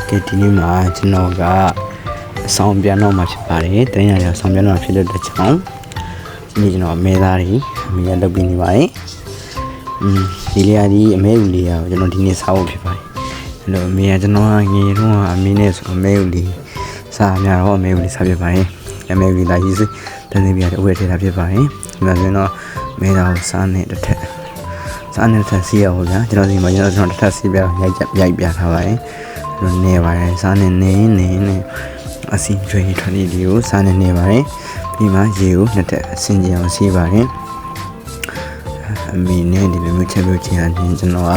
ကဲဒီနေ့မှာကျွန်တော်ကအဆောင်ပြန်တော့မှာဖြစ်ပါတယ်တင်းရရဆောင်ပြန်တော့ဖြစ်တဲ့အတွက်ကြောင့်ဒီနေ့ကျွန်တော်အမဲသားတွေအမေရလုပ်ပြီးနေပါတယ်ဒီလေးအကြီးအမဲဦးလေးကိုကျွန်တော်ဒီနေ့စားဖို့ဖြစ်ပါတယ်အဲ့လိုအမေကကျွန်တော်ငယ်တုန်းကအမေနဲ့ဆိုအမဲဦးလေးစားများတော့အမဲဦးလေးစားဖြစ်ပါတယ်အမဲဦးလေးလာရေးစိတန်းနေပြတဲ့အဝတ်ထဲတာဖြစ်ပါတယ်ဒီမှာဆိုရင်တော့အမဲသားကိုစားနေတစ်ထက်စားနေတစ်စီးရအောင်ဗျာကျွန်တော်ဒီမှာကျွန်တော်တစ်ထက်စီးပြရိုက်ပြထားပါတယ်နေပါတယ်စားနေအစီကျွေးထွန်းလေးကိုစားနေပါတယ်ပြီးမှရေကိုနှစ်တက်အစင်ကြအောင်စီးပါတယ်အမေနဲ့ဒီလိုမျိုးချက်ပြုတ်ချင်တယ်ကျွန်တော်က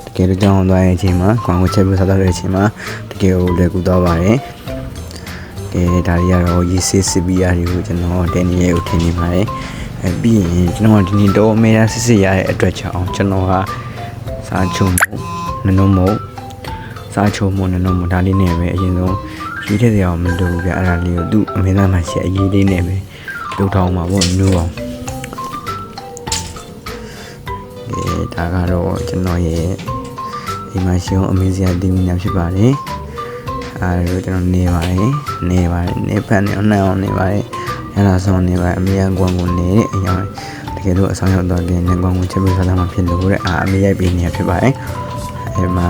တကယ်တော့ကြောင်းသွားတဲ့အချိန်မှာကွန်ကိုချက်ပြုတ်စားတော့တဲ့အချိန်မှာတကယ်ကိုလွယ်ကူသွားပါတယ်ဒါတွေကတော့ရေစစ်စစ်ပြီးရတယ်ကိုကျွန်တော်တင်းနေကိုထင်နေပါတယ်ပြီးရင်ကျွန်တော်ဒီနေ့တော့အမေရစစ်ရတဲ့အတွက်ကြောင့်ကျွန်တော်ကစားချုံနနုံမို့စားချုံမို့နနုံမို့ဒါလေးနဲ့ပဲအရင်ဆုံးရေးထည့်ရအောင်မလုပ်ဘူးဗျအဲ့ဒါလေးကိုသူ့အမေသားမှရှိအရေးလေးနဲ့ပဲလုပ်ထားအောင်ပါပေါ့မျိုးအောင်ဒါကတော့ကျွန်တော်ရဲ့ဒီမှာရှင်အမေစရာတင်ညာဖြစ်ပါတယ်အဲဒါကျွန်တော်နေပါတယ်နေဖက်နေအောင်နေပါတယ်အဲ့ဒါဆောင်နေပါတယ်အမေကကွန်ကိုနေတဲ့အရာတကယ်လို့အဆောင်ရောက်တော့တင်နေကွန်ကိုချက်ပြီးစားတာမှဖြစ်လို့တဲ့အမေရိုက်ပြီးနေဖြစ်ပါတယ်အဲ့မှာ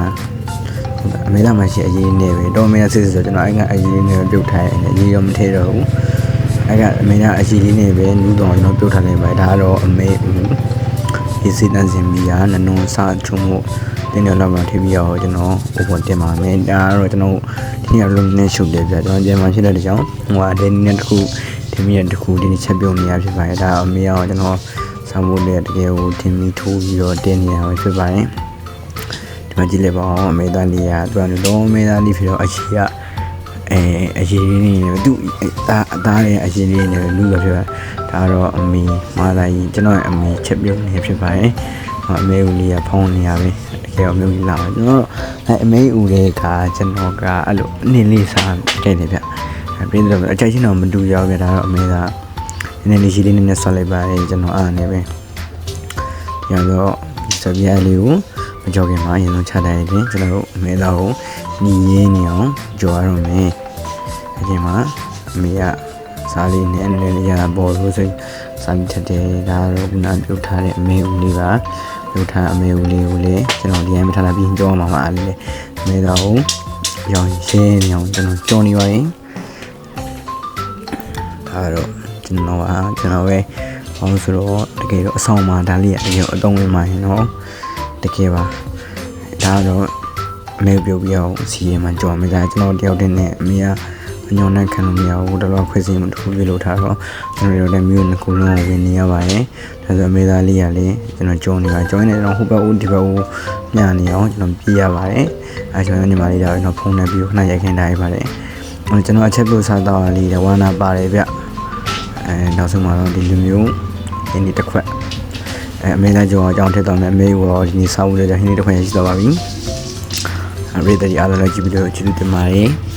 အမေသားမရှိအရေးနေပဲတော့အမေကစစ်စစ်ဆိုကျွန်တော်အဲ့ကအရေးနေပြုတ်ထားတယ်အရေးရောမထဲတော့ဘူးအဲ့ကအမေကအရေးလေးနေပဲနူးတော့ကျွန်တော်ပြုတ်ထားလိုက်ပါတယ်ဒါကတော့အမေဒီစစ်တန်းစင်ပြီးနနုံစားချုံမို့တင်းတယ်တော့မှထိပြီးတော့ကျွန်တော်ဥပတင်ပါမယ်ဒါကတော့ကျွန်တော်ဒီနေ့လုံးနဲ့ရှုပ်တယ်ပြကျွန်တော်ပြန်မှဖြစ်တဲ့ကြောင့်ဟိုအတင်းနဲ့တခုဒီမိနဲ့တခုဒီနေ့ချက်ပြုတ်နေရဖြစ်ပါတယ်ဒါအမေကကျွန်တော်စားဖို့လည်းတကယ်ကိုတင်ပြီးထိုးပြီးတော့တင်းနေရဖြစ်ပါတယ်မကြည့်လိုက်ပါအောင်အမေသားလေးကသူကတော့အမေသားလေးဖြစ်တော့အချီကအရေးလေးနေသူအသားရဲ့အရေးလေးနေလူပဲဖြစ်ပါဒါတော့အမေမသားကြီးကျွန်တော်အမေချက်ပြုတ်နေဖြစ်ပါတယ်အမေဦးလေးကဖောင်းနေရပဲတကယ်အမေဦးလာကျွန်တော်အမေဦးလေးကကျွန်တော်ကအဲ့လိုအနည်းလေးစားခဲ့တယ်ဗျပြင်းတော့အကြိုက်ချင်းတော့မတူရောက်ခဲ့ဒါတော့အမေကနည်းနည်းလေးရှိလေးနဲ့ဆွလိုက်ပါတယ်ကျွန်တော်အားနေပဲရတော့စပြားလေးကိုမကြောက်ခင်မှာအရင်ဆုံးချတိုင်းတယ်ကျွန်တော်တို့အမေသားကိုညီရင်းနေအောင်ကြော်ရတော့မယ်အချိန်မှာအမေကစားလေးနဲ့အနေနဲ့ရတာပေါ်လို့ဆိုစားပြီးထက်တယ်ဒါတော့ခုနပြုတ်ထားတဲ့အမေဦးလေးပါပြုတ်ထားအမေဦးလေးကိုလည်းကျွန်တော်ဒီတိုင်းမထားလာပြီးကြောမှာပါအဲ့လေအမေသားကိုရောင်းရှင်းနေအောင်ကျွန်တော်ကြော်နေပါရင်ဒါတော့ကျွန်တော်ပဲဘာလို့ဆိုတော့တကယ်တော့အဆောင်မှာဒါလေးအရင်အသုံးဝင်မှာရင်တော့တကယ်ပါဒါတော့အမေပြုတ်ပြအောင်စီရင်မှကြော်မယ်ဒါကျွန်တော်တယောက်တည်းနဲ့အမေကအညောင်းနဲ့ခံလို့မရဘူးတော့ခွဲစီမှုတစ်ခုပြလို့ထားတော့ကျွန်တော်တို့လည်းမျိုးနှစ်ခုလုံးဝင်နေရပါတယ်ဒါဆိုအမေသားလေးကလည်းကျွန်တော်ကြော်နေတာကြော်နေတော့ဟိုဘက်ဦးဒီဘက်ဦးညနေအောင်ကျွန်တော်ပြေးရပါတယ်အဲကျွန်တော်ညီမလေးတော့ဖုန်းနဲ့ပြီးခဏရိုက်ခင်းထားရပါတယ်ကျွန်တော်အချက်ပြုတ်စားတော့လေးဝါနာပါတယ်ဗျနောက်ဆုံးမှာတော့ဒီလိုမျိုးဒီနေ့တစ်ခွက်အမေသားကြောင့်အကြောင်းထက်တော့မယ်အမေကိုဒီနေ့စားဖို့လည်းဒီနေ့တစ်ခွက်ရရှိသွားပါပြီ။ရေတရီအားလုံးလည်းကြည့်ပြီးတော့ကျေးဇူးတင်ပါတယ်။